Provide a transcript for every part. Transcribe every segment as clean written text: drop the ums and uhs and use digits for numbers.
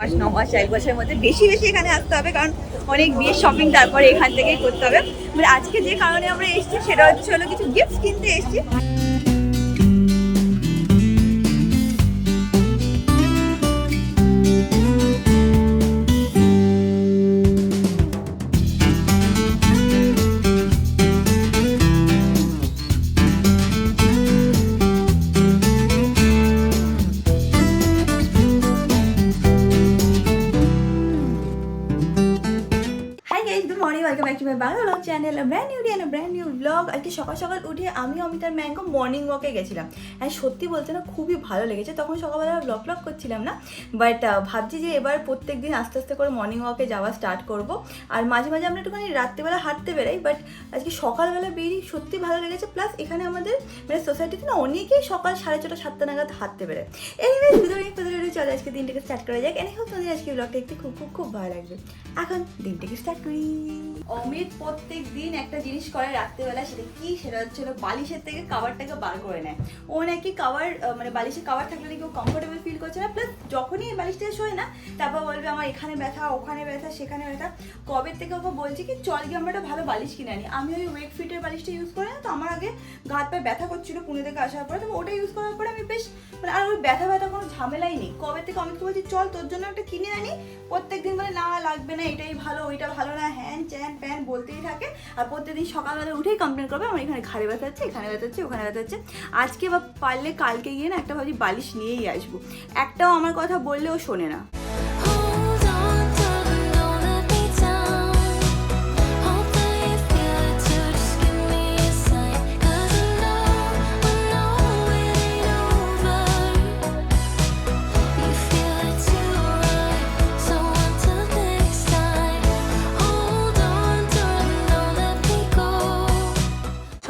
9 মাস 1 বছরের মধ্যে বেশি এখানে আসতে হবে, কারণ অনেক বিয়ের শপিং তারপরে এখান থেকেই করতে হবে। মানে আজকে যে কারণে আমরা এসেছি সেটা হলো কিছু গিফট কিনতে এসেছি। আজকে সকাল সকাল উঠে আমি অমিতার ম্যাঙ্গো মর্নিং ওয়াকে গেছিলাম। আর সত্যি বলতে না খুবই ভালো লেগেছে। তখন সকালবেলা ব্লগ করছিলাম না, বাট ভাবছি যে এবার প্রত্যেক দিন আস্তে আস্তে করে মর্নিং ওয়াকে যাওয়া স্টার্ট করব। আর মাঝে মাঝে আমরা একটুখানি রাত্রিবেলা হাঁটতে বেরাই, বাট আজকে সকালবেলা বেরিয়ে সত্যি ভালো লেগেছে। প্লাস এখানে আমাদের মানে সোসাইটিতে না অনেকেই সকাল 6:30 7টা নাগাদ হাঁটতে বেরোয়। এইভাবে দুধরে চলে আজকে দিনটাকে স্টার্ট করা যাক। এনে হোক তোমাদের আজকে ব্লগটা দেখতে খুব খুব খুব ভালো লাগবে। এখন দিনটাকে স্টার্ট করি। অমিত প্রত্যেক দিন একটা জিনিস করে রাত্রেবেলা, সেটা কি, সেটা হচ্ছিল বালিশের থেকে কাভারটাকে বার করে নেয়। ও নাকি কাভার মানে বালিশের কাভার থাকলে নাকি ও কমফোর্টেবল ফিল করছে না। প্লাস যখনই এই বালিশটা শোয় না, তারপর বলবে আমার এখানে ব্যথা, ওখানে ব্যথা, সেখানে ব্যথা। কবে থেকে ওকে বলছি কি চল গিয়ে আমরা একটা ভালো বালিশ কিনে আনি। আমি ওই ওয়েক ফিটের বালিশটা ইউজ করি না, তো আমার আগে ঘাত পায়ে ব্যথা করছিল পুনে থেকে আসার পরে। তো ওটা ইউজ করার পরে আমি বেশ মানে আর ওই ব্যথা কোনো ঝামেলাই নেই। কবে থেকে অমিতকে বলছি চল তোর জন্য একটা কিনে আনি। প্রত্যেক দিন বলে না লাগবে না, এটাই ভালো, ওইটা ভালো না, হ্যান চ্যান প্যান বলতেই থাকে। আর প্রত্যেকদিন সকালবেলা উঠেই কমপ্লেন করবে আমার এখানে ঘাড়ে ব্যথা হচ্ছে, এখানে ব্যথা হচ্ছে, ওখানে ব্যথা হচ্ছে। আজকে বা পারলে কালকে গিয়ে না একটা ভাবছি বালিশ নিয়েই আসবো। একটাও আমার কথা বললেও শোনে না।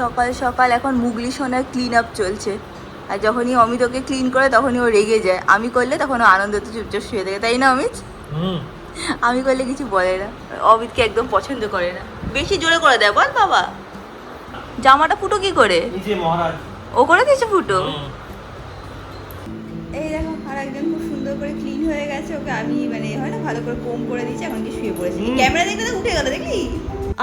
সকাল সকাল এখন মুগলি সোনার ক্লিন আপ চলছে। আর যখনই অমিত ওকে ক্লিন করে তখনই ও রেগে যায়। আমি করলে তখন ও আনন্দতে চুপচাপ শুয়ে থাকে, তাই না অমিত? আমি করলে কিছু বলে না। অমিতকে একদম পছন্দ করে না, বেশি জোরে করে দেয়। বল বাবা, জামাটা ফুটো কি করে? ও করে দিয়েছে ফুটো। এই দেখো আর একজন খুব সুন্দর করে ক্লিন হয়ে গেছে। ওকে আমি মানে হয় না ভালো করে কোম করে দিয়েছি, এখন কি শুয়ে পড়েছি। ক্যামেরা দেখতে উঠে গেল, দেখলি?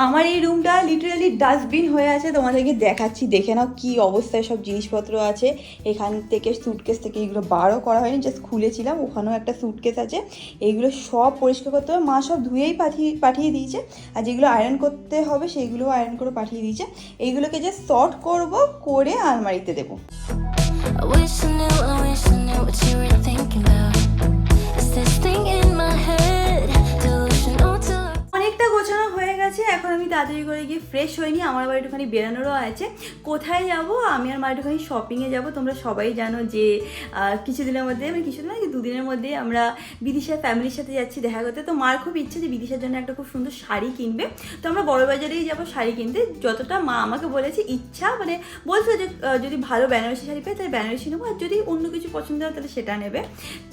আমার এই রুমটা লিটারালি ডাস্টবিন হয়ে আছে। তোমাদেরকে দেখাচ্ছি, দেখে নাও কি অবস্থায় সব জিনিসপত্র আছে। এখান থেকে সুটকেস থেকে এগুলো বারও করা হয়নি, জাস্ট খুলেছিলাম। ওখানেও একটা সুটকেস আছে। এইগুলো সব পরিষ্কার করতে হবে। মা সব ধুয়েই পাঠিয়ে দিয়েছে। আর যেগুলো আয়রন করতে হবে সেইগুলোও আয়রন করে পাঠিয়ে দিয়েছে। এইগুলোকে জাস্ট সর্ট করবো, করে আলমারিতে দেবো। অনেকটা গোছানো হয়ে গেছে। এখন আমি তাড়াতাড়ি করে গিয়ে ফ্রেশ হয়নি, আমার আবার একটুখানি বেরানোরও আছে। কোথায় যাব? আমি আর মা একটুখানি শপিংয়ে যাব। তোমরা সবাই জানো যে কিছুদিনের মধ্যে মানে কিছুদিন না 2 দিনের মধ্যে আমরা বিদিশার ফ্যামিলির সাথে যাচ্ছি দেখা করতে। তো মার খুব ইচ্ছে যে বিদিশার জন্য একটা খুব সুন্দর শাড়ি কিনবে। তো আমরা বড়বাজারেই যাবো শাড়ি কিনতে। যতটা মা আমাকে বলেছে ইচ্ছা মানে বলছো যে যদি ভালো বেনারসি শাড়ি পাই তাহলে বেনারসি নেবো, আর যদি অন্য কিছু পছন্দ হয় তাহলে সেটা নেবে।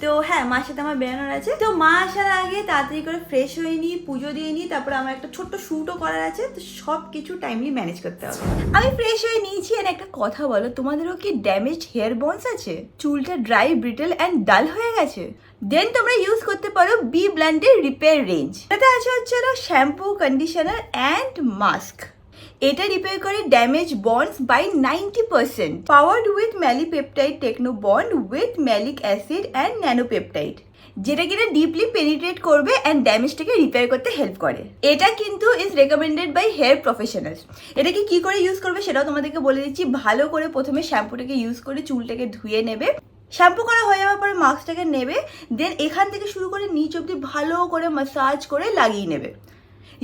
তো হ্যাঁ, মার সাথে আমার বেরানোর আছে। তো মা আসার আগে তাড়াতাড়ি করে ফ্রেশ হয়ে নিই, পুজো দিয়ে নিই, তারপরে আমার একটা ছোট্ট শ্যুটও করার আছে। তো সব কিছু টাইমলি ম্যানেজ করতে হবে। আমি ফ্রেশ হয়ে নিয়েছি। আর একটা কথা বলো, তোমাদেরও কি ড্যামেজড হেয়ার বনস আছে? চুলটা ড্রাই, ব্রিটেল অ্যান্ড ডাল হয়ে গেছে? দেন তোমরা ইউজ করতে পারো বি ব্ল্যান্ডের রিপেয়ার রেঞ্জ। এটা আছে হচ্ছে শ্যাম্পু, কন্ডিশনার অ্যান্ড মাস্ক। এটা রিপেয়ার করে damage bonds by 90%। Powered with ম্যালিপেপটাইড techno bond with malic acid and nanopeptide, যেটা কিনা ডিপলি পেনিট্রেট করবে অ্যান্ড ড্যামেজটাকে রিপেয়ার করতে হেল্প করে। এটা কিন্তু is recommended by hair professionals. এটাকে কি করে ইউজ করবে সেটাও তোমাদেরকে বলে দিচ্ছি। ভালো করে প্রথমে শ্যাম্পুটাকে ইউজ করে চুলটাকে ধুয়ে নেবে। শ্যাম্পু করা হয়ে যাওয়ার পরে মাস্কটাকে নেবে। দেন এখান থেকে শুরু করে নিচ অব্দি ভালো করে ম্যাসাজ করে লাগিয়ে নেবে।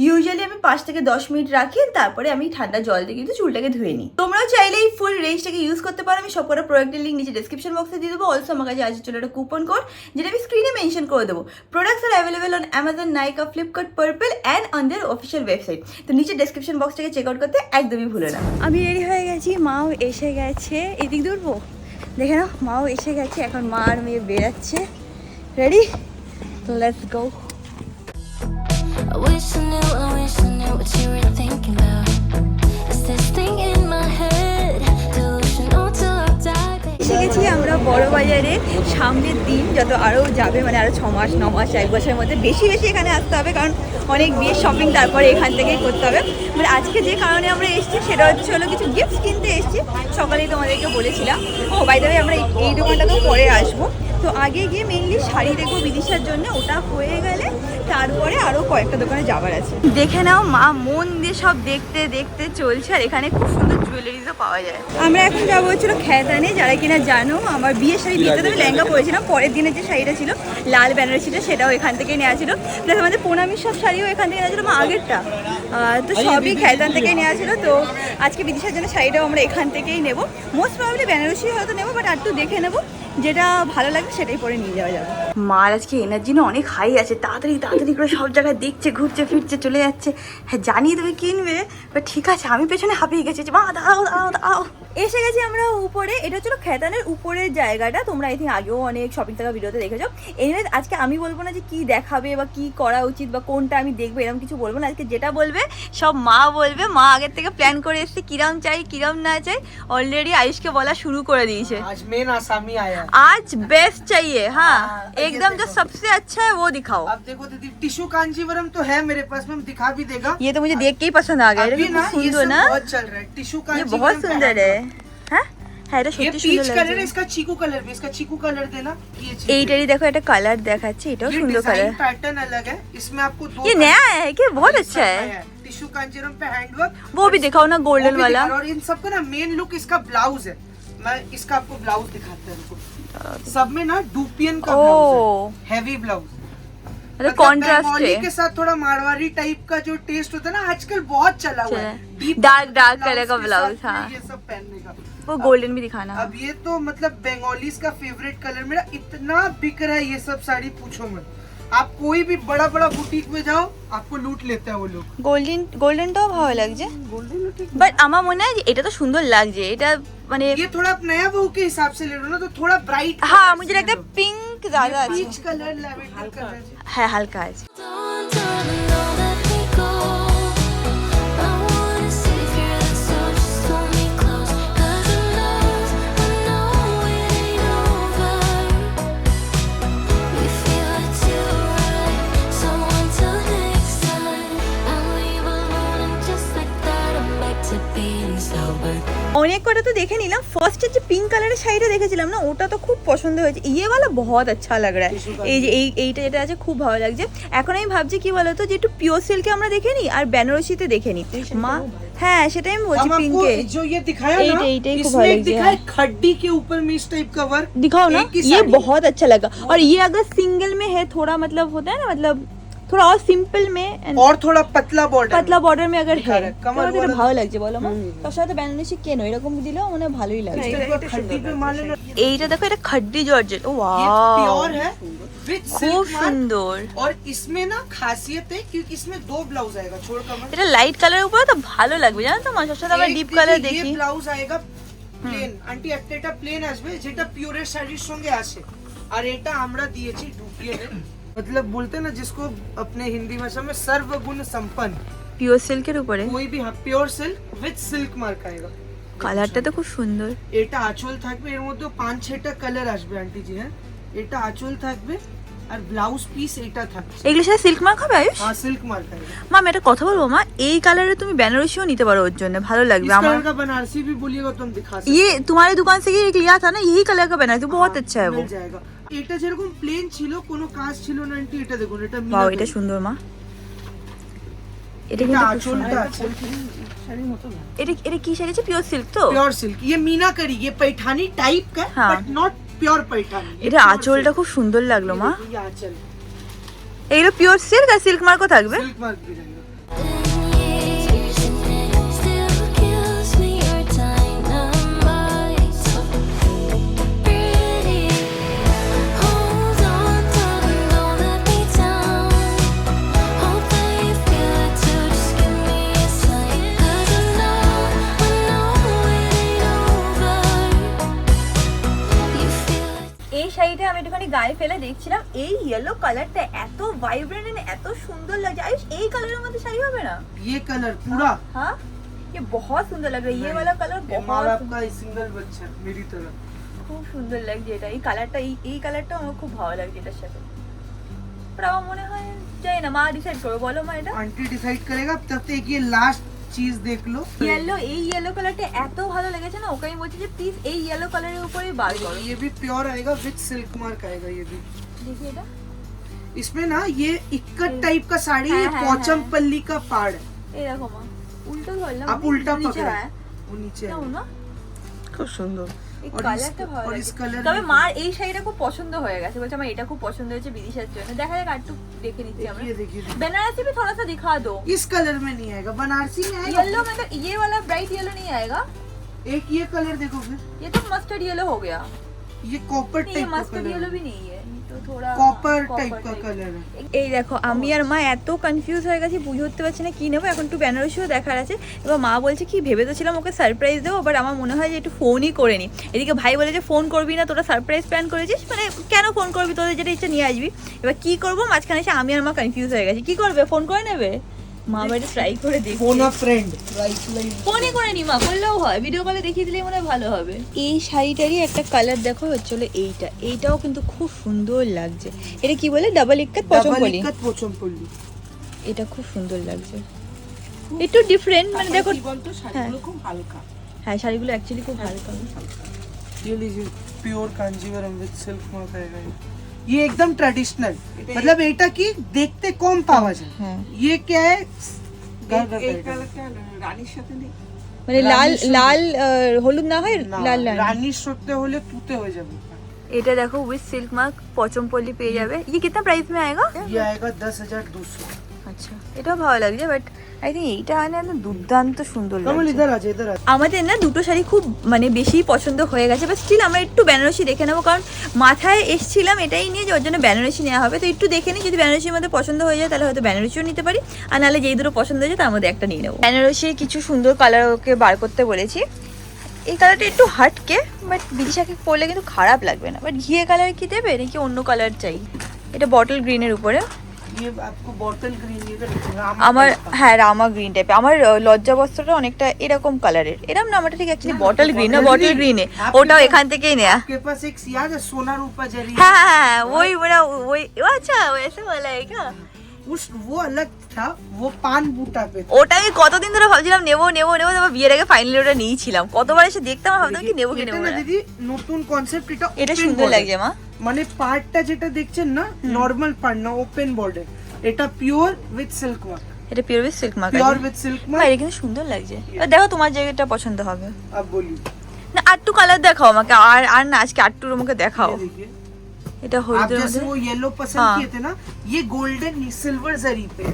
ইউজুয়ালি আমি 5 থেকে 10 মিনিট রাখি, তারপরে আমি ঠান্ডা জল দিয়ে কিন্তু চুলটাকে ধুয়ে নিই। তোমরাও চাইলে এই ফুল রেঞ্জটাকে ইউজ করতে পারো। আমি সবকটা প্রোডাক্টের লিঙ্ক নিচে ডেসক্রিপশন বক্সে দিয়ে দেবো। অলসো আমার কাছে আছে চলো একটা কুপন কোড, যেটা আমি স্ক্রিনে মেনশন করে দেবো। Products R available on Amazon, Nykaa, Flipkart, purple and on their official website. তো নিচে ডেসক্রিপশন বক্সটাকে চেক আউট করতে একদমই ভুলো না। আমি রেডি হয়ে গেছি, মাও এসে গেছে। এদিক দৌড়বো, দেখে নাও মাও এসে গেছে। এখন মা আর মেয়ে বেরাচ্ছে। রেডি? তো let's go. What you were thinking about? Is this thing in my head delusional till I die? এসে গেছি আমরা বড় বাজারে। সামনের দিন যত আরও যাবে, মানে আরও 6 মাস 9 মাস 1 বছরের মধ্যে বেশি বেশি এখানে আসতে হবে, কারণ অনেক বিয়ের শপিং তারপরে এখান থেকেই করতে হবে। মানে আজকে যে কারণে আমরা এসেছি সেটা হলো কিছু গিফট কিনতে এসেছি। সকালেই তোমাদেরকে বলেছিলাম। ও বাই দ্য ওয়ে, আমরা এই দোকানটাতেও পরে আসবো। তো আগে গিয়ে মেইনলি শাড়ি দেখবো বিদিশার জন্য, ওটা হয়ে গেলে তারপরে আরও কয়েকটা দোকানে যাবার আছে। দেখে নাও মা মন দিয়ে সব দেখতে দেখতে চলছে, আর এখানে খুব সুন্দর জুয়েলারিজও পাওয়া যায়। আমরা এখন যাবো হচ্ছিল খেতানে। যারা কিনা জানো, আমার বিয়ের শাড়ি বিয়েতে আমি লেহেঙ্গা পরেছিলাম, পরের দিনের যে শাড়িটা ছিল লাল বেনারসিটা সেটাও এখান থেকেই নেওয়া ছিল, প্লাস আমাদের প্রণামীর সব শাড়িও এখান থেকে নেওয়া ছিল, আমার আগেরটা। তো সবই খেতান থেকেই নেওয়া ছিল। তো আজকে বিদিশার জন্য শাড়িটাও আমরা এখান থেকেই নেবো। মোস্ট প্রবাবলি বেনারসি হয়তো নেবো, বাট আর একটু দেখে নেবো, যেটা ভালো লাগবে সেটাই পরে নিয়ে যাওয়া যাবে। মার আজকে এনার্জি না অনেক হাই আছে, তাড়াতাড়ি তাড়াতাড়ি করে সব জায়গায় দেখছে, ঘুরছে ফিরছে, চলে যাচ্ছে। হ্যাঁ জানি তুমি কিনবে, বাট ঠিক আছে, আমি পেছনে হাঁপিয়ে গেছি। মা দাঁড়াও দাঁড়াও দাঁড়াও। এসে গেছি আমরা উপরে। এটা হচ্ছিল খেতানের উপরের জায়গাটা। তোমরা আই থিঙ্ক আগেও অনেক শপিং থাকা ভিডিওতে দেখেছো। এনিওয়েজ আজকে আমি বলবো না যে কি দেখাবে বা কি করা উচিত বা কোনটা আমি দেখবো, এরকম কিছু বলবো না। আজকে যেটা বলবে সব মা বলবে। মা আগের থেকে প্ল্যান করে এসছে কিরম চাই কিরম না চাই। অলরেডি আয়ুষকে বলা শুরু করে দিয়েছে। आज मेन आसामी आया, आज बेस्ट चाहिए। हाँ एकदम जो सबसे अच्छा है वो दिखाओ। अब देखो दीदी, टिश्यू कांजीवरम तो है मेरे पास में, हम दिखा भी देगा। ये तो मुझे देख के ही पसंद आ गया। अभी ना ये सुंदर सब ना, बहुत चल रहा है टिश्यू ये कांजीवरम। बहुत सुंदर है। হ্যাঁ হ্যাঁ এটা ये সত্যি पीच সুন্দর कलर লাগছে। है, इसका चीकू कलर भी, इसका चीकू कलर देना। ये चीकू। এইটারই দেখো একটা কালার দেখাচ্ছে, এটাও ये সুন্দর কালার। डिजाइन पैटर्न अलग है, इसमें आपको दो ये नया है कि बहुत अच्छा है। टिश्यू कांजीवरम पे हैंडवर्क वो भी दिखाओ ना, गोल्डन वाला। और इन सब का ना मेन लुक इसका ब्लाउज है। मैं इसका आपको ब्लाउज दिखाता हूँ। सब में ना डुपियन का ओ ब्लाउज है, हैवी ब्लाउज। मतलब कॉन्ट्रास्ट बंगाली है। के साथ थोड़ा मारवाड़ी टाइप का जो टेस्ट होता है ना, आजकल बहुत चला हुआ है। डार्क कलर का ब्लाउज। हाँ ये सब पहनने का। वो गोल्डन भी दिखाना। अब ये तो मतलब बंगालीज का फेवरेट कलर, मेरा इतना बिक रहा है ये सब साड़ी, पूछो मत। आप कोई भी बड़ा बड़ा बुटीक में जाओ, आपको लूट लेता है वो लोग। গোল্ডেনটাও ভালো লাগছে, বাট আমার মনে হয় যে এটা তো সুন্দর লাগছে। এটা মানে ये थोड़ा आप नया बहू के हिसाब से ले लो ना, तो थोड़ा ब्राइट। हाँ मुझे लगता है पिंक ज्यादा अच्छा पीच कलर, लैवेंडर कलर। है, हल्का আছে। অনেক কটা তো দেখে নিলাম। ফার্স্টে যে পিঙ্ক কালারের শাড়িটা দেখেছিলাম না, ওটা তো খুব পছন্দ হয়েছে। ইয়ে वाला बहुत अच्छा लग रहा है। এই যে এইটা যেটা আছে খুব ভালো লাগছে। এখন আমি ভাবছি কি বলতো, যে একটু পিওর সিল্কে আমরা দেখে নিই আর বেনারসিতে দেখে নিই। মা হ্যাঁ সেটাই আমি বলছি, हम आपको पिंके जो ये दिखाया ना, यही खूब इसमें अलग एक दिखाया खड्डी के ऊपर में इस टाइप का वर्क। दिखाओ ना, एक ही ये साड़ी। बहुत अच्छा लगा। और ये अगर सिंगल में है, थोड़ा मतलब होता है ना, मतलब थोड़ा और सिंपल में और थोड़ा पतला बॉर्डर, পাতলা বর্ডার মে अगर है कमर তাহলে এটা border। ভালো লাগছে বলো মা। তার সাথে বেনারসি কেন এরকম দিলেও মানে ভালোই লাগছে। खड्डी पे मान लेना। এইটা দেখো, এটা খড্ডি জর্জেট। ও ये ওয়াও प्योर है विद খুব सिल्क मार्क। সুন্দর। और इसमें ना खासियत है क्योंकि इसमें दो ब्लाउज आएगा, छोड़ कमर। এটা লাইট কালারের উপরে তো ভালো লাগবে জানো তো। মার সাথে আবার एक ডিপ देखिए, কালার ये দেখি। ব্লাউজ আएगा প্লেন। আন্টি একটা প্লেন আসবে যেটা পিওরের শাড়ির সঙ্গে আসে, আর এটা আমরা দিয়েছি ডুপিয়ানের। मतलब बोलते हैं ना जिसको अपने हिंदी भाषा में सर्वगुण संपन्न। পিওর সিল্কের উপরে कोई भी pure silk with silk mark आएगा। কালারটা তো খুব সুন্দর। এটা আঁচল থাকবে, এর মধ্যে 5-6টা কালার আসবে আন্টি জি। হ্যাঁ এটা আঁচল থাকবে আর ব্লাউজ পিস এটা থাকবে। এগুলোর সাথে সিল্ক মার্ক হবে আয়ুষ? हाँ सिल्क मार्क आएगा। মা আমি একটা কথা বলবো মা, এই কালারে তুমি বেনারসিও নিতে পারো, ওর জন্য ভালো इस লাগবে আমার। कलर का बनारसी भी बोलिएगा तो हम दिखा सकते ये तुम्हारी दुकान से ये लिया था ना, यही कलर का बनारसी बहुत हैं। अच्छा है वो। मिल जाएगा। এটা যেরকম প্লেন ছিল, কোনো কাজ ছিল না আন্টি, এটা দেখুন, এটা वाओ মিনা এটা সুন্দর মা। এটা এটা কিন্তু খুব আঁচলটা সুন্দর। আছে। এটা কি শাড়ি আছে? পিওর সিল্ক তো? Pure silk. ये मीना करी, ये पैठानी टाइप का, हाँ। But not pure Paithani. এটা আঁচলটা খুব সুন্দর লাগলো মা। ये आंचल এইগুলো পিওর সিল্ক আর সিল্ক মার্কও থাকবে। सिल्क मार्क भी रहेगा। এই শাড়িটা আমি একটুখানি গায়ে ফেলে দেখছিলাম, এই ইয়েলো কালারটা এত ভাইব্রেন্ট এন্ড এত সুন্দর লাগছে। আয়ুষ এই कालर মধ্যে শাড়ি হবে না? ये कलर पूरा हाँ ये बहुत सुंदर लग रहा है। ये वाला कलर ये माल बहुत आपका सिंगल बच्चा मेरी तरह। খুব সুন্দর লাগছে এটা, এই কালারটা, এই কালারটা আমার খুব ভালো লাগছে এটার সাথে। पर আমার মনে হয় যাই না, মা ডিসাইড করো, বলো মা এটা। आंटी डिसाइड करेगा, तब तक ये लास्ट चीज देख लो। ইয়েলো, এই ইয়েলো কালারটা এত ভালো লেগেছে না, ওকে আমি বলছি যে প্লিজ এই ইয়েলো কালারের উপরেই বার করো। ये भी प्योर आएगा विद सिल्क मार्क आएगा ये भी। দেখি এটা, इसमें ना ये इक्कत टाइप का साड़ी है, हाँ, पोचम हाँ। पल्ली का पाड़। এই দেখো মা, উল্টো ধরলাম आप उल्टा নিচে पकड़ा, হয়। वो नीचे কেমন है। মা? खूब सुंदर। এই और কালারটা ভালো और इस লাগছে। कलर তবে মার এই শাড়িটা খুব পছন্দ হয়ে গেছে, বলছে আমার এটা খুব পছন্দ হয়েছে বিদিশার জন্য। দেখা যাক একটু দেখে নিচ্ছি আমরা। देखिए देखिए देखिए। बनारसी भी थोड़ा सा दिखा दो। इस कलर में नहीं आएगा, बनारसी में आएगा। येलो में तो ये वाला ब्राइट येलो नहीं आएगा, एक ये कलर देखो फिर, ये तो मस्टर्ड येलो हो गया। ये कॉपर नहीं, ये टाइप का मस्टर्ड कलर येलो है, भी नहीं है, ये तो थोड़ा कॉपर हाँ, टाइप copper का type। कलर है। এই দেখো আমি আর মা এত কনফিউজ হয়ে গেছি, বুঝে উঠতে পারছি না কি নেবো। এখন একটু বেনারসিও দেখার আছে। এবার মা বলছে কি ভেবে তো ছিলাম ওকে সারপ্রাইজ দেবো, বাট আমার মনে হয় যে একটু ফোনই করে নি। এদিকে ভাই বলে যে ফোন করবি না, তোরা সারপ্রাইজ প্ল্যান করেছিস, মানে কেন ফোন করবি, তোদের যেটা ইচ্ছা নিয়ে আসবি। এবার কি করবো, মাঝখানে এসে আমি আর মা কনফিউজ হয়ে গেছি। কি করবে, ফোন করে নেবে? মা বাড়ি ট্রাই করে দেখি, फोन अ फ्रेंड राइट लाइन। ফোনই করে নি মা, করলেও হয়, ভিডিও কলে দেখিয়ে দিলেই মনে হয় ভালো হবে। এই শাড়িটারই একটা কালার দেখো হচ্ছিল এইটা, এইটাও কিন্তু খুব সুন্দর লাগছে। এটা কি বলে, ডাবল ইক্কাত পছম डबल বলি, इक्कत पोचम पल्ली। এটা খুব সুন্দর লাগছে, একটু ডিফারেন্ট, মানে দেখো কি বলতো শাড়িগুলো খুব হালকা। হ্যাঁ শাড়িগুলো অ্যাকচুয়ালি খুব হালকা। ये लीजिए pure Kanjivaram with silk mark आएगा ये एकदम ट्रेडिशनल, मतलब এটা কি দেখতে কম পাওয়া যায়। হ্যাঁ ये क्या है, এই কালারটা রানীর সাথে নেই। মানে লাল লাল হলুদ না হয়, লাল লাল। রানীর সত্যি হলে তুতে হয়ে যাবে। এটা দেখো উইথ সিল্ক মার্ক পচমপল্লি পেয়ে যাবে। ये कितना प्राइस में आएगा? ये आएगा 10,200। আচ্ছা এটাও ভালো লাগছে, বাট আই থিঙ্ক এইটা মানে না দুর্দান্ত সুন্দর कमल লাগছে। इधर आ जा, इधर आ जा। আমাদের না দুটো শাড়ি খুব মানে বেশি পছন্দ হয়ে গেছে, বাট স্টিল আমরা একটু বেনারসি দেখে নেবো, কারণ মাথায় এসছিলাম এটাই নিয়ে যে ওর জন্য বেনারসি নেওয়া হবে। তো একটু দেখে নিই, যদি বেনারসির মধ্যে পছন্দ হয়ে যায় তাহলে হয়তো বেনারসিও নিতে পারি, আর নাহলে যেই দুটো পছন্দ হয়ে যায় তার মধ্যে একটা নিয়ে নেবো। বেনারসির কিছু সুন্দর কালার ওকে বার করতে বলেছি। এই কালারটা একটু হাটকে, বাট বিদিশাকে পরলে কিন্তু খারাপ লাগবে না। বাট ঘিয়ে কালার কি দেবে নাকি অন্য কালার চাই? এটা বটল গ্রিনের উপরে, ये आपको बॉटल ग्रीन ये देखिएगा আমার হ্যাঁ রামা গ্রিন টাইপের। আমার লজ্জা বস্ত্রটা অনেকটা এরকম কালারের, এরকম না, আমারটা ঠিক অ্যাকচুয়ালি বটল গ্রিন না, বটল গ্রিনে, ওটাও এখান থেকেই নেয়া। आपके पास एक याद है सोना रूपा जरी, হ্যাঁ হ্যাঁ হ্যাঁ, ওই ওরা ওই ও আচ্ছা वैसे वाला है क्या? उस वो अलग था, वो पान बूटा पे था। ওটা আমি কতদিন ধরে ভাবছিলাম নেবো নেবো নেবো, তারপর বিয়ের আগে ফাইনালি ওটা নিয়েছিলাম। কতবার এসে দেখতাম আর ভাবতাম কি নেবো কি এটা নেবো না না। দিদি নতুন কনসেপ্ট, এটা open সুন্দর border। লাগছে মা। মানে পার্টটা যেটা দেখছেন না নরমাল পার্ট না, ওপেন বর্ডার, এটা পিওর উইথ সিল্ক ওয়ার্ক, এটা pure with silk mark pure আছে। উইথ সিল্ক মা মার্ক। এটা কিন্তু সুন্দর লাগছে। এবার দেখো তোমার যেটা পছন্দ হবে। अब बोलिए, না আটটু কালার দেখাও আমাকে, আর আর না আজকে আটটুর আমাকে দেখাও। ये देखिए এটা आप হলুদের जैसे মধ্যে वो येलो पसंद हाँ। किए थे ना, ये गोल्डन सिल्वर जरी पे,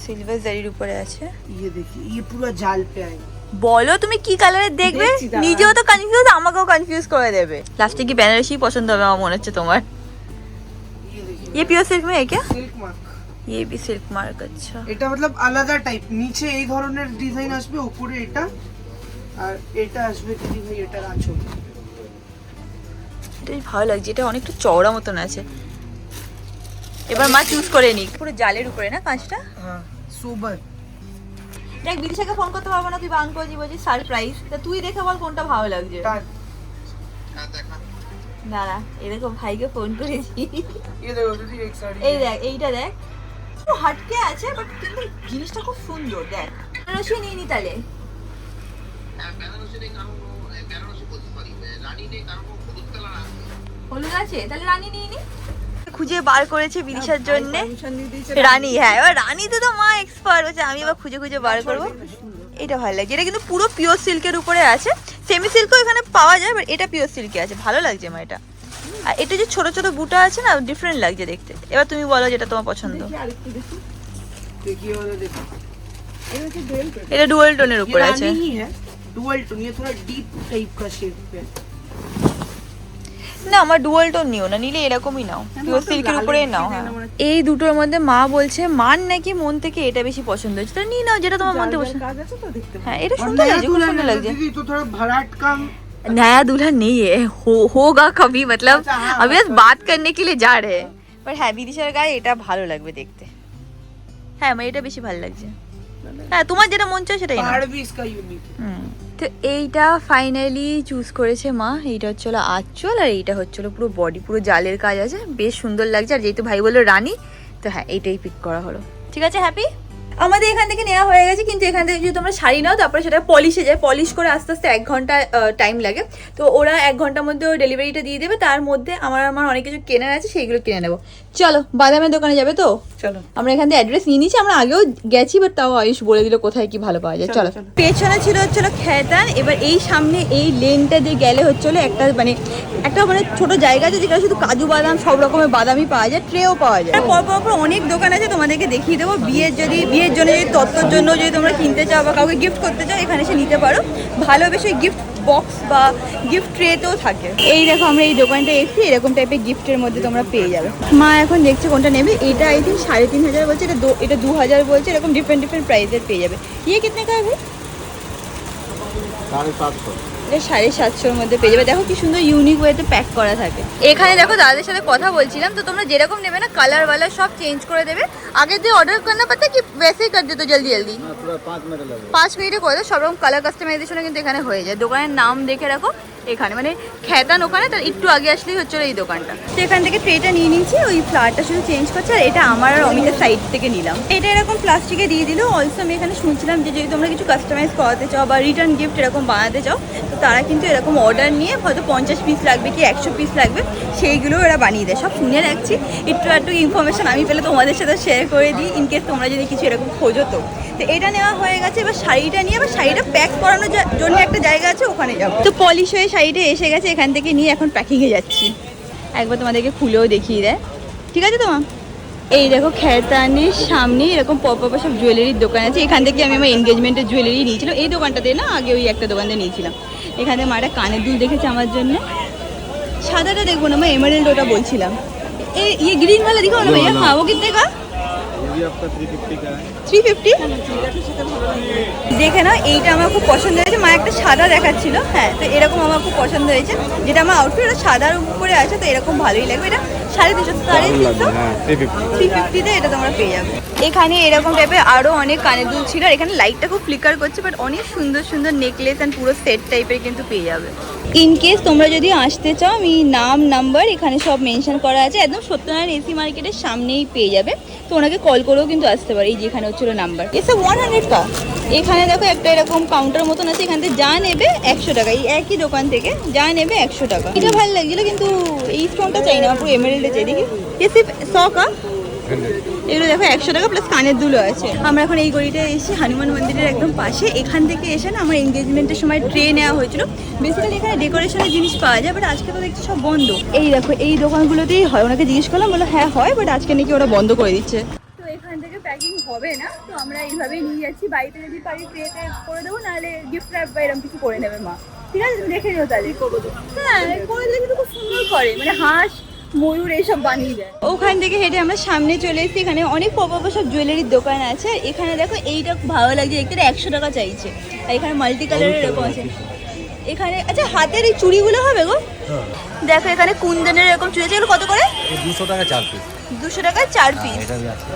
সিলভার জারির উপরে আছে। ये देखिए ये पूरा जाल पे आएगा। বলো তুমি কি কালারের দেখবে, দেখছি দাঁড়া। নিজেও তো কনফিউজ, আমাকেও কনফিউজ করে দেবে। লাস্টে কি বেনারসি পছন্দ হবে আমার মনে হচ্ছে তোমার। ये देखिए ये प्योर सिल्क में है क्या? সিল্ক মার্ক, ये भी सिल्क मार्क, अच्छा। এটা मतलब আলাদা টাইপ, নিচে এই ধরনের ডিজাইন আসবে, উপরে এটা, আর এটা আসবে দিদি ভাই এটার আঁচল। এটা বেশ ভালো লাগছে, এটা অনেকটা চওড়া মতন আছে। এবার মা চুজ করে নি, পুরো জালের উপরে না কাঁচটা। হ্যাঁ সোবার। দেখ বিদিশাকে ফোন করতে পারবো না, তুই বাং করে বলছিস সারপ্রাইজ, তা তুই দেখে বল কোনটা ভালো লাগছে। না না এরকম ভাইকে ফোন করেছি। ये देखो दीदी एक साड़ी, এই দেখ এইটা দেখ, একটু হাটকে আছে বাট কিন্তু জিনিসটা খুব সুন্দর। দেখ বেনারসি নিয়ে নি তাহলে। হলুদ আছে তাহলে রানী নিয়ে নি। খুঁজে বার করেছে বিদিশার জন্য পারমিশন দিয়ে দিয়েছে রানী। হ্যাঁ এবার রানীতে তো মা এক্সপার্ট হচ্ছে, আমি এবার খুঁজে খুঁজে বার করবো। এটা ভালো লাগছে, এটা কিন্তু পুরো পিওর সিল্কের উপরে আছে। সেমি সিল্কও এখানে পাওয়া যায়, বাট এটা পিওর সিল্কে আছে, ভালো লাগছে মা এটা। আর এটা যে ছোট ছোট বুটা আছে না, ডিফারেন্ট লাগছে দেখতে। এবার তুমি বলো যেটা তোমার পছন্দ। দেখি আরেকটু দেখি। देखिए वाला देखो, এটা হচ্ছে ডুয়েল টোন। এটা ডুয়াল টোনের ये উপরে আছে। रानी ही है, डुअल टोन, ये थोड़ा डीप टाइप का शेप पे है। না আমার ডুয়াল টোন নিও না, নিলে এরকমই নাও, পিওর সিল্কের উপরেই নাও। হ্যাঁ এই দুটোর মধ্যে মা বলছে মান নাকি মন থেকে এটা বেশি পছন্দ হচ্ছে, তাহলে নিয়ে নাও যেটা তোমার মধ্যে পছন্দ। কাজ আছে তো দেখতে পাবো। হ্যাঁ এটা और সুন্দর नया লাগছে, খুব दुल्हन সুন্দর है লাগছে। दीदी तो थोड़ा भराट काम। नया दुल्हन नहीं है, होगा कभी, मतलब अच्छा, हाँ, अभी बस बात करने के लिए जा रहे हैं। पर হ্যাঁ বিদিশার গায়ে এটা ভালো লাগবে দেখতে। হ্যাঁ আমার এটা বেশি ভালো লাগছে। হ্যাঁ তোমার যেটা মন চায় সেটাই নাও। पहाड़ भी इसका यूनिक है। হুম তো এইটা ফাইনালি চুজ করেছে মা। এইটা হচ্ছিল আঁচল আর এইটা হচ্ছিল পুরো বডি, পুরো জালের কাজ আছে, বেশ সুন্দর লাগছে। আর যেহেতু ভাই বললো রানী, তো হ্যাঁ এইটাই পিক করা হলো। ঠিক আছে, হ্যাপি। আমাদের এখান থেকে নেওয়া হয়ে গেছে, কিন্তু এখান থেকে যদি তোমরা শাড়ি নাও তারপরে সেটা পলিশে যায়, পলিশ করে আস্তে আস্তে 1 ঘন্টা টাইম লাগে। তো ওরা 1 ঘন্টার মধ্যে ওই ডেলিভারিটা দিয়ে দেবে। তার মধ্যে আমার অনেক কিছু কেনার আছে, সেইগুলো কিনে নেবো। চলো বাদামের দোকানে যাবে তো? চলো। আমরা এখান থেকে অ্যাড্রেস নিয়ে নিয়েছি, আমরা আগেও গেছি, বাট তাও আয়ুষ বলে দিল কোথায় কি ভালো পাওয়া যায়। চলো। পেছনে ছিল হচ্ছিল খেতান, এবার এই সামনে এই লেনটা দিয়ে গেলে হচ্ছিল একটা মানে ছোট জায়গা আছে যেখানে শুধু কাজু বাদাম সব রকমের বাদামই পাওয়া যায়, ট্রেও পাওয়া যায়। পর অনেক দোকান আছে, তোমাদেরকে দেখিয়ে দেবো। বিয়ের জন্য যদি তত্ত্বর জন্য যদি তোমরা কিনতে চাও বা কাউকে গিফট করতে চাও, এখানে এসে নিতে পারো। ভালো বেশি গিফট বক্স বা গিফট ট্রেতেও থাকে। এই দেখো আমরা এই দোকানটা এসেছি, এরকম টাইপের গিফটের মধ্যে তোমরা পেয়ে যাবে। মা এখন দেখছে কোনটা নেবে। এটা আই থিঙ্ক 3500 বলছে, এটা 2000 বলছে, এরকম ডিফারেন্ট প্রাইসের পেয়ে যাবে। ইয়ে কিতনে কা है 750। এটা 750 মধ্যে পেয়ে যাবে। দেখো কি সুন্দর ইউনিক ওয়েতে প্যাক করা থাকে। এখানে দেখো দাদাদের সাথে কথা বলছিলাম, তো তোমরা যেরকম নেবে না কালার ওয়ালার সব চেঞ্জ করে দেবে। আগে দিয়ে অর্ডার করনা পারতা কি वैसे ही कर दे तो जल्दी जल्दी? पूरा 5 मिनट लगेगा। 5 মিনিটে করে দেয়। সব রকম কালার কাস্টমাইজেশন কিন্তু এখানে হয়ে যায়। দোকানের নাম দেখে রাখো, এখানে মানে খেতান ওখানে, তার একটু আগে আসলেই হচ্ছে এই দোকানটা। তো এখান থেকে ট্রেটা নিয়ে নিয়েছি, ওই ফ্লাওয়ারটা শুধু চেঞ্জ করছে। আর এটা আমার আর অমিতার সাইড থেকে নিলাম। এটা এরকম প্লাস্টিকে দিয়ে দিল। অলসো আমি এখানে শুনছিলাম যে যদি তোমরা কিছু কাস্টমাইজ করাতে চাও বা রিটার্ন গিফট এরকম বানাতে চাও, তো তারা কিন্তু এরকম অর্ডার নিয়ে হয়তো 50 পিস লাগবে কি 100 পিস লাগবে, সেইগুলো ওরা বানিয়ে দেয়। সব শুনে রাখছি, একটু ইনফরমেশন আমি পেলে তোমাদের সাথে শেয়ার করে দিই, ইনকেস তোমরা যদি কিছু এরকম খোঁজো তো। তো এটা নেওয়া হয়ে গেছে, এবার শাড়িটা নিয়ে আবার শাড়িটা প্যাক করানোর জন্য একটা জায়গা আছে, ওখানে যাবো। তো পলিশ হয়ে শাড়িটা এসে গেছে, এখান থেকে নিয়ে এখন প্যাকিংয়ে যাচ্ছি। একবার তোমাদেরকে খুলেও দেখিয়ে দেয়। ঠিক আছে তোমার? এই দেখো খেতানের সামনে এরকম পপ সব জুয়েলারির দোকান আছে। এখান থেকে আমি আমার এনগেজমেন্টের জুয়েলারি নিয়েছিলাম এই দোকানটাতে না, আগে ওই একটা দোকান থেকে নিয়েছিলাম। এখানে মা একটা কানের দুল দেখেছে আমার জন্য। সাদাটা দেখবো না, আমার এমারেল্ড ওটা বলছিলাম। ये ग्रीन वाला दिखाओ ना भैया। हाँ वो कितने का? ये आपका 350 का है। 350? দেখে না, এইটা আমার খুব পছন্দ হয়েছে। মা একটা সাদা দেখাচ্ছিল, হ্যাঁ, তো এরকম আমার খুব পছন্দ হয়েছে। যেটা আমার আউটফিট ওটা সাদার উপরে আছে, তো এরকম ভালোই লাগবে। এটা 350 हाँ 350। 350-তে এটা তোমরা পেয়ে যাবে। এখানে এরকম টাইপের আরও অনেক কানের দুল ছিল। আর এখানে লাইটটা খুব ফ্লিকার করছে, বাট অনেক সুন্দর সুন্দর নেকলেস অ্যান্ড পুরো সেট টাইপের কিন্তু পেয়ে যাবে। ইন কেস তোমরা যদি আসতে চাও, আমি নাম নাম্বার এখানে সব মেনশন করা আছে। একদম সত্যনারায়ণ এসি মার্কেটের সামনেই পেয়ে যাবে। তো ওনাকে কল করেও কিন্তু আসতে পারে। এই যেখানে হচ্ছিল নাম্বার, এসব 100 কা। এখানে দেখো একটা এরকম কাউন্টার মতন আছে, এখান থেকে যা নেবে 100 টাকা। এই একই দোকান থেকে যা নেবে 100 টাকা। এটা ভালো লাগছিল, কিন্তু এই স্টোনটা চাই না, পুরো এমারেল্ডে চাই। দেখি এসে 100 কা। এগুলো দেখো 100 টাকা প্লাস কানের দুলও আছে। আমরা এখন এই গলিতে এসেছি হনুমান মন্দিরের একদম পাশে। এখান থেকে এসে না আমার এনগেজমেন্টের সময় ট্রে নেওয়া হয়েছিল। বেসিক্যালি এখানে ডেকোরেশনের জিনিস পাওয়া যায়, বাট আজকে তো দেখছি সব বন্ধ। এই দেখো এই দোকানগুলোতেই হয়। ওনাকে জিজ্ঞেস করলাম, বলো হ্যাঁ হয়, বাট আজকে নাকি ওরা বন্ধ করে দিচ্ছে। তো এখান থেকে প্যাকিং হবে না, তো আমরা এইভাবেই নিয়ে যাচ্ছি। বাড়িতে যদি পারি ট্রেতে করে দেবো, নাহলে গিফট র্যাপ বা এরকম কিছু করে নেবে মা। ঠিক আছে, তুমি দেখে নিও তাহলে। হ্যাঁ করে দিলে কিন্তু খুব সুন্দর করে, মানে হাঁস ময়ূর এইসব বানিয়ে দেয়। ওখান থেকে হেঁটে আমরা সামনে চলে এসেছি। এখানে অনেক পপ সব জুয়েলারির দোকান আছে। এখানে দেখো এইটা খুব ভালো লাগছে দেখতে, 100 টাকা চাইছে। আর এখানে মাল্টি কালারের এরকম আছে। এখানে আচ্ছা হাতের এই চুড়িগুলো হবে গো? দেখো এখানে কুন্দনের এরকম চুড়ি আছে। এগুলো কত করে? 200 টাকা 4 পিস। 200 টাকায় 4 পিস। এটা भी আছে।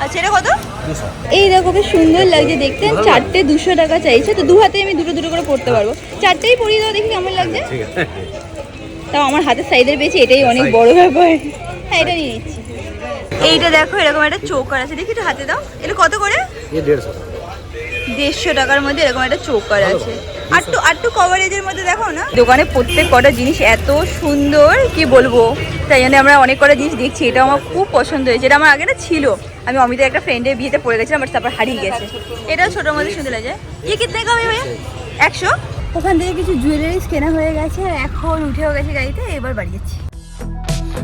আচ্ছা এটা কত? 200। এই দেখো বেশ সুন্দর লাগছে দেখতে। 4টে 200 টাকা চাইছে। তো দু হাতে আমি দুটো করে পড়তে পারবো। 4টেই পরিয়ে দাও, দেখি কেমন লাগছে। ঠিক আছে। তাও আমার হাতের সাইজের পেয়েছি, এটাই অনেক বড় ব্যাপার। হ্যাঁ এটা নিয়ে নিচ্ছি। এইটা দেখো এরকম একটা চোকার আছে, দেখি একটু হাতে দাও। এটা কত করে? ये 150 150 টাকার মধ্যে এরকম একটা চোকার আছে। আটটু কভারেজের মধ্যে দেখো না। দোকানে প্রত্যেক কটা জিনিস এত সুন্দর কি বলবো, তাই জন্য আমরা অনেক কটা জিনিস দেখছি। এটা আমার খুব পছন্দ হয়েছে। এটা আমার আগে না ছিল, আমি অমিতার একটা ফ্রেন্ডের বিয়েতে পড়ে গেছিলাম, বাট তারপর হারিয়ে গেছে। এটাও ছোটোর মধ্যে সুন্দর লাগে। ইয়ে কিতনে কা হবে ভাইয়া? 100। ওখান থেকে কিছু জুয়েলারিস কেনা হয়ে গেছে, আর এখন উঠেও গেছে গাড়িতে। এবার বাড়ি যাচ্ছি।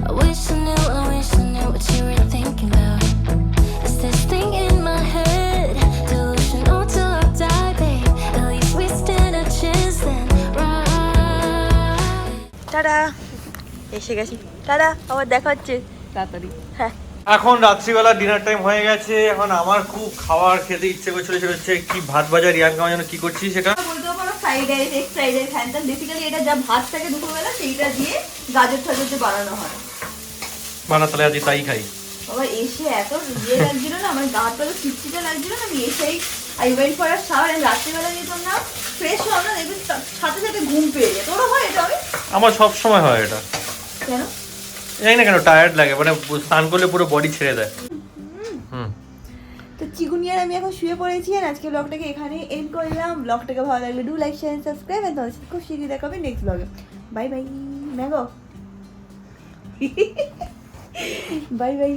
I wish I knew what you were thinking about. Is this thing in my head delusional till I die, babe? At least we stand a chance then, right? Tata, এসে গেছি। টাটা, আবার দেখা হচ্ছে তাড়াতাড়ি। হ্যাঁ। এখন রাত্রিবেলা ডিনার টাইম হয়ে গেছে। এখন আমার খুব খাবার খেতে ইচ্ছে করছিল, সেটা হচ্ছে কি ভাত ভাজা। রিয়াঙ্কা আমার জন্য কি করছি সেটা বলতে পারো fried rice, egg fried rice, হ্যান ত্যান। বেসিক্যালি এটা যা ভাত থাকে দুপুরবেলা, সেইটা দিয়ে গাজর টাজর দিয়ে বানানো হয়। বানাতালে আজ তাই খাই। বাবা এসে এত ইয়ে লাগছিল না, আমার গাটা তো চিটচিটে লাগছিল না। আমি এসেই I went for a shower and রাত্রিবেলা যেতাম না ফ্রেশ হওয়া না দেখবি সাথে সাথে ঘুম পেয়ে যেত। তোরও হয় এটা? আমি আমার সব সময় হয় এটা, কেন জানি না কেন টায়ার্ড লাগে, মানে স্নান করলে পুরো বডি ছেড়ে দেয়। হুম। তো চিকুনি আর আমি এখন শুয়ে পড়েছি আর আজকে ব্লগটাকে এখানে এন্ড করলাম। ব্লগটাকে ভালো লাগলে do like share subscribe and তোমাদের সাথে খুব শীঘ্রই দেখা হবে নেক্সট ব্লগে। বাই বাই ম্যাগো বাই বাই।